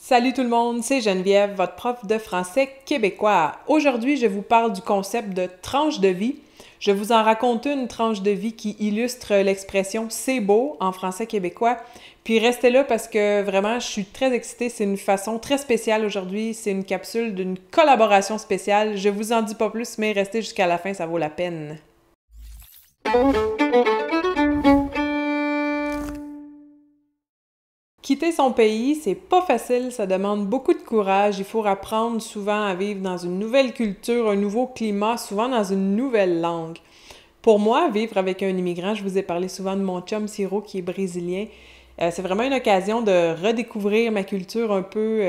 Salut tout le monde, c'est Geneviève, votre prof de français québécois. Aujourd'hui, je vous parle du concept de tranche de vie. Je vous en raconte une tranche de vie qui illustre l'expression « c'est beau » en français québécois. Puis restez là parce que vraiment, je suis très excitée. C'est une façon très spéciale aujourd'hui. C'est une capsule d'une collaboration spéciale. Je vous en dis pas plus, mais restez jusqu'à la fin, ça vaut la peine. Quitter son pays, c'est pas facile, ça demande beaucoup de courage. Il faut apprendre souvent à vivre dans une nouvelle culture, un nouveau climat, souvent dans une nouvelle langue. Pour moi, vivre avec un immigrant, je vous ai parlé souvent de mon chum Ciro qui est brésilien, c'est vraiment une occasion de redécouvrir ma culture un peu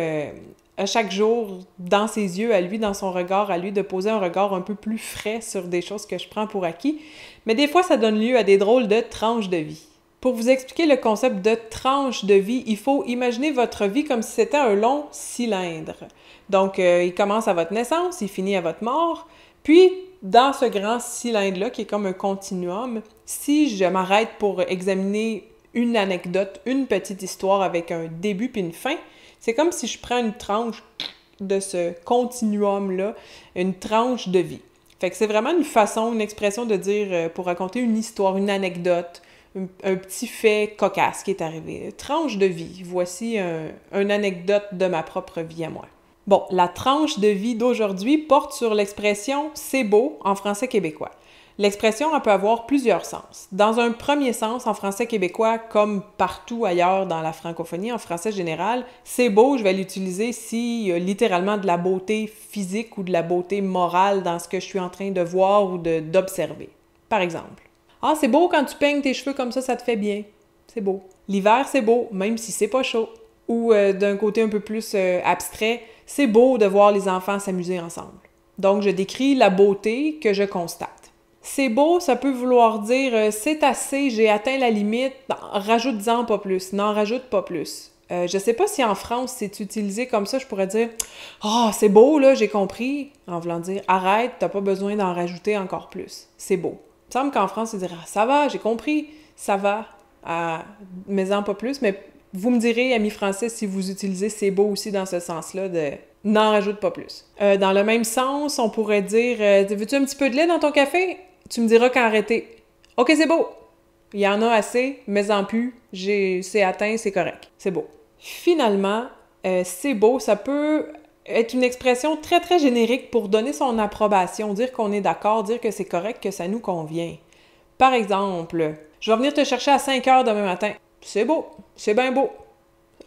à chaque jour, dans ses yeux à lui, dans son regard à lui, de poser un regard un peu plus frais sur des choses que je prends pour acquis. Mais des fois, ça donne lieu à des drôles de tranches de vie. Pour vous expliquer le concept de tranche de vie, il faut imaginer votre vie comme si c'était un long cylindre. Donc, il commence à votre naissance, il finit à votre mort, puis dans ce grand cylindre-là, qui est comme un continuum, si je m'arrête pour examiner une anecdote, une petite histoire avec un début puis une fin, c'est comme si je prends une tranche de ce continuum-là, une tranche de vie. Fait que c'est vraiment une façon, une expression de dire, pour raconter une histoire, une anecdote, un petit fait cocasse qui est arrivé. Tranche de vie. Voici une anecdote de ma propre vie à moi. Bon, la tranche de vie d'aujourd'hui porte sur l'expression « c'est beau » en français québécois. L'expression, elle peut avoir plusieurs sens. Dans un premier sens, en français québécois, comme partout ailleurs dans la francophonie, en français général, « c'est beau », je vais l'utiliser s'il y a littéralement de la beauté physique ou de la beauté morale dans ce que je suis en train de voir ou d'observer. Par exemple. Ah, c'est beau quand tu peignes tes cheveux comme ça te fait bien. C'est beau. L'hiver, c'est beau, même si c'est pas chaud. Ou d'un côté un peu plus abstrait, c'est beau de voir les enfants s'amuser ensemble. Donc, je décris la beauté que je constate. C'est beau, ça peut vouloir dire c'est assez, j'ai atteint la limite, rajoute-en pas plus, n'en rajoute pas plus. Je sais pas si en France c'est utilisé comme ça, je pourrais dire « Ah, c'est beau, là, j'ai compris », en voulant dire « Arrête, t'as pas besoin d'en rajouter encore plus, c'est beau ». Il me semble qu'en France, ils diraient « ça va, j'ai compris, ça va, mais en pas plus ». Mais vous me direz, amis français, si vous utilisez « c'est beau » aussi dans ce sens-là, de « n'en rajoute pas plus ». Dans le même sens, on pourrait dire « veux-tu un petit peu de lait dans ton café? » Tu me diras quand arrêter. « Ok, c'est beau. Il y en a assez, mais en plus, c'est atteint, c'est correct. C'est beau. » Finalement, c'est beau, ça peut être une expression très, très générique pour donner son approbation, dire qu'on est d'accord, dire que c'est correct, que ça nous convient. Par exemple, je vais venir te chercher à 5 heures demain matin. C'est beau, c'est bien beau.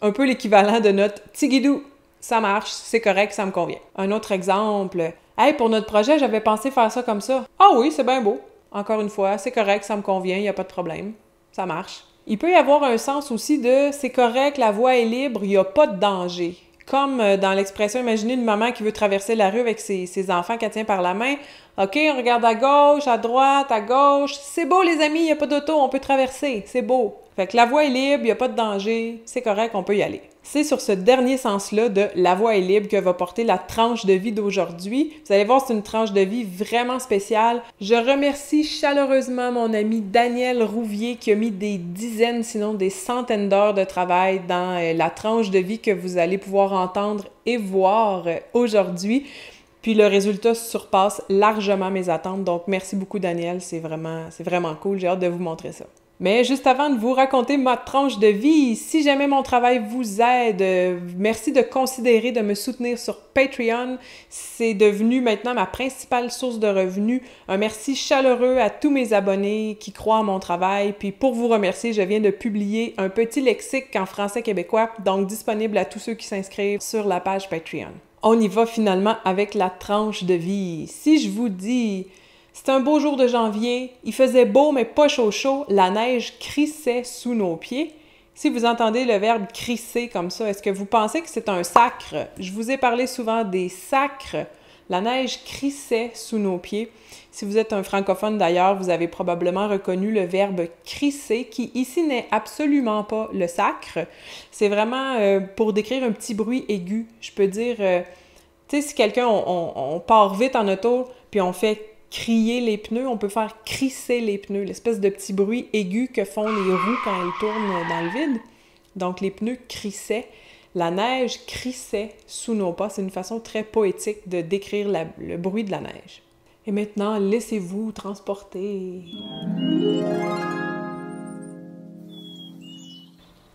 Un peu l'équivalent de notre tigidou. Ça marche, c'est correct, ça me convient. Un autre exemple, hey, pour notre projet, j'avais pensé faire ça comme ça. Ah oui, c'est bien beau. Encore une fois, c'est correct, ça me convient, il n'y a pas de problème. Ça marche. Il peut y avoir un sens aussi de c'est correct, la voie est libre, il n'y a pas de danger. Comme dans l'expression, imaginez une maman qui veut traverser la rue avec ses enfants qu'elle tient par la main. OK, on regarde à gauche, à droite, à gauche. C'est beau, les amis, il n'y a pas d'auto, on peut traverser. C'est beau. Fait que la voie est libre, il n'y a pas de danger. C'est correct, on peut y aller. C'est sur ce dernier sens-là de la voie est libre que va porter la tranche de vie d'aujourd'hui. Vous allez voir, c'est une tranche de vie vraiment spéciale. Je remercie chaleureusement mon ami Daniel Rouvier qui a mis des dizaines, sinon des centaines d'heures de travail dans la tranche de vie que vous allez pouvoir entendre et voir aujourd'hui. Puis le résultat surpasse largement mes attentes. Donc merci beaucoup Daniel, c'est vraiment cool. J'ai hâte de vous montrer ça. Mais juste avant de vous raconter ma tranche de vie, si jamais mon travail vous aide, merci de considérer de me soutenir sur Patreon. C'est devenu maintenant ma principale source de revenus. Un merci chaleureux à tous mes abonnés qui croient en mon travail. Puis pour vous remercier, je viens de publier un petit lexique en français québécois, donc disponible à tous ceux qui s'inscrivent sur la page Patreon. On y va finalement avec la tranche de vie. Si je vous dis... C'est un beau jour de janvier, il faisait beau mais pas chaud, la neige crissait sous nos pieds. Si vous entendez le verbe crisser comme ça, est-ce que vous pensez que c'est un sacre? Je vous ai parlé souvent des sacres. La neige crissait sous nos pieds. Si vous êtes un francophone d'ailleurs, vous avez probablement reconnu le verbe crisser qui ici n'est absolument pas le sacre. C'est vraiment pour décrire un petit bruit aigu. Je peux dire, tu sais, si quelqu'un, on part vite en auto puis on fait crier les pneus, on peut faire crisser les pneus, l'espèce de petit bruit aigu que font les roues quand elles tournent dans le vide. Donc, les pneus crissaient. La neige crissait sous nos pas. C'est une façon très poétique de décrire le bruit de la neige. Et maintenant, laissez-vous transporter.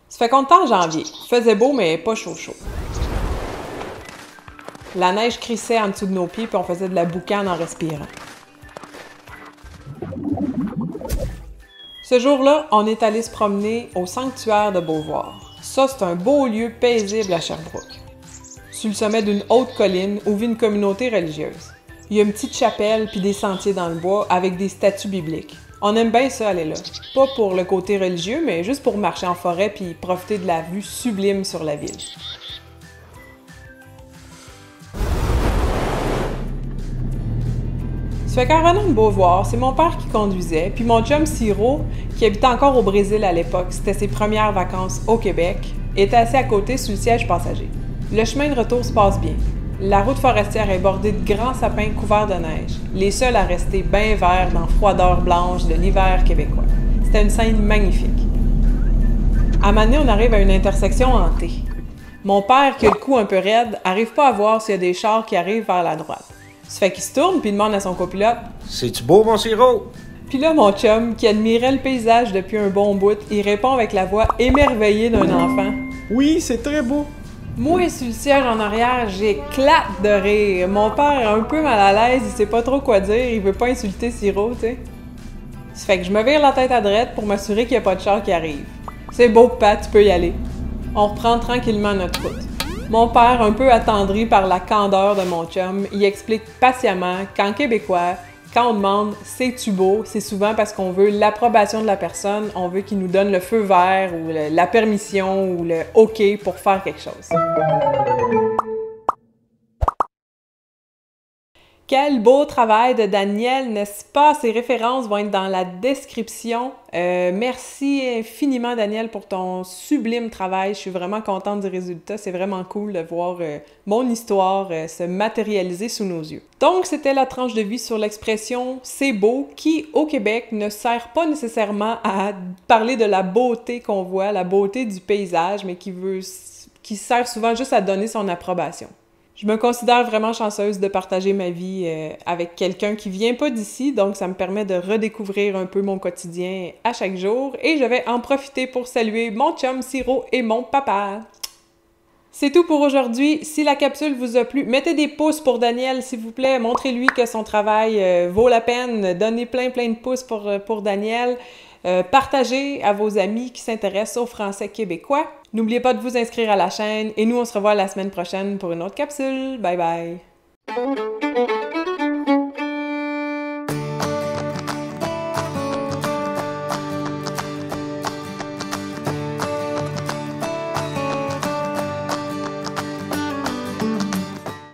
Ça fait combien de temps en janvier? Il faisait beau, mais pas chaud. La neige crissait en dessous de nos pieds, puis on faisait de la boucane en respirant. Ce jour-là, on est allé se promener au sanctuaire de Beauvoir. Ça, c'est un beau lieu paisible à Sherbrooke. Sur le sommet d'une haute colline où vit une communauté religieuse. Il y a une petite chapelle puis des sentiers dans le bois avec des statues bibliques. On aime bien ça aller là. Pas pour le côté religieux, mais juste pour marcher en forêt puis profiter de la vue sublime sur la ville. Ça fait qu'en revenant de Beauvoir, c'est mon père qui conduisait, puis mon chum Siro, qui habitait encore au Brésil à l'époque, c'était ses premières vacances au Québec, était assis à côté sur le siège passager. Le chemin de retour se passe bien. La route forestière est bordée de grands sapins couverts de neige, les seuls à rester bien verts dans la froideur blanche de l'hiver québécois. C'était une scène magnifique. À un moment donné, on arrive à une intersection hantée. Mon père, qui a le cou un peu raide, arrive pas à voir s'il y a des chars qui arrivent vers la droite. Ça fait qu'il se tourne puis demande à son copilote « C'est-tu beau, mon sirop? » Puis là, mon chum, qui admirait le paysage depuis un bon bout, il répond avec la voix émerveillée d'un enfant « Oui, c'est très beau. » Moi, sur le siège en arrière, j'éclate de rire. Mon père est un peu mal à l'aise, il sait pas trop quoi dire, il veut pas insulter Siro, tu sais. Ça fait que je me vire la tête à droite pour m'assurer qu'il y a pas de char qui arrive. C'est beau, Pat, tu peux y aller. On reprend tranquillement notre route. Mon père, un peu attendri par la candeur de mon chum, il explique patiemment qu'en québécois, quand on demande « c'est-tu beau », c'est souvent parce qu'on veut l'approbation de la personne, on veut qu'il nous donne le feu vert ou la permission ou le « OK » pour faire quelque chose. Quel beau travail de Daniel, n'est-ce pas? Ces références vont être dans la description. Merci infiniment, Daniel, pour ton sublime travail. Je suis vraiment contente du résultat. C'est vraiment cool de voir mon histoire se matérialiser sous nos yeux. Donc, c'était la tranche de vie sur l'expression « c'est beau » qui, au Québec, ne sert pas nécessairement à parler de la beauté qu'on voit, la beauté du paysage, mais qui sert souvent juste à donner son approbation. Je me considère vraiment chanceuse de partager ma vie avec quelqu'un qui vient pas d'ici, donc ça me permet de redécouvrir un peu mon quotidien à chaque jour et je vais en profiter pour saluer mon chum Siro et mon papa. C'est tout pour aujourd'hui. Si la capsule vous a plu, mettez des pouces pour Daniel, s'il vous plaît. Montrez-lui que son travail vaut la peine. Donnez plein de pouces pour Daniel. Partagez à vos amis qui s'intéressent au français québécois. N'oubliez pas de vous inscrire à la chaîne et nous, on se revoit la semaine prochaine pour une autre capsule. Bye bye!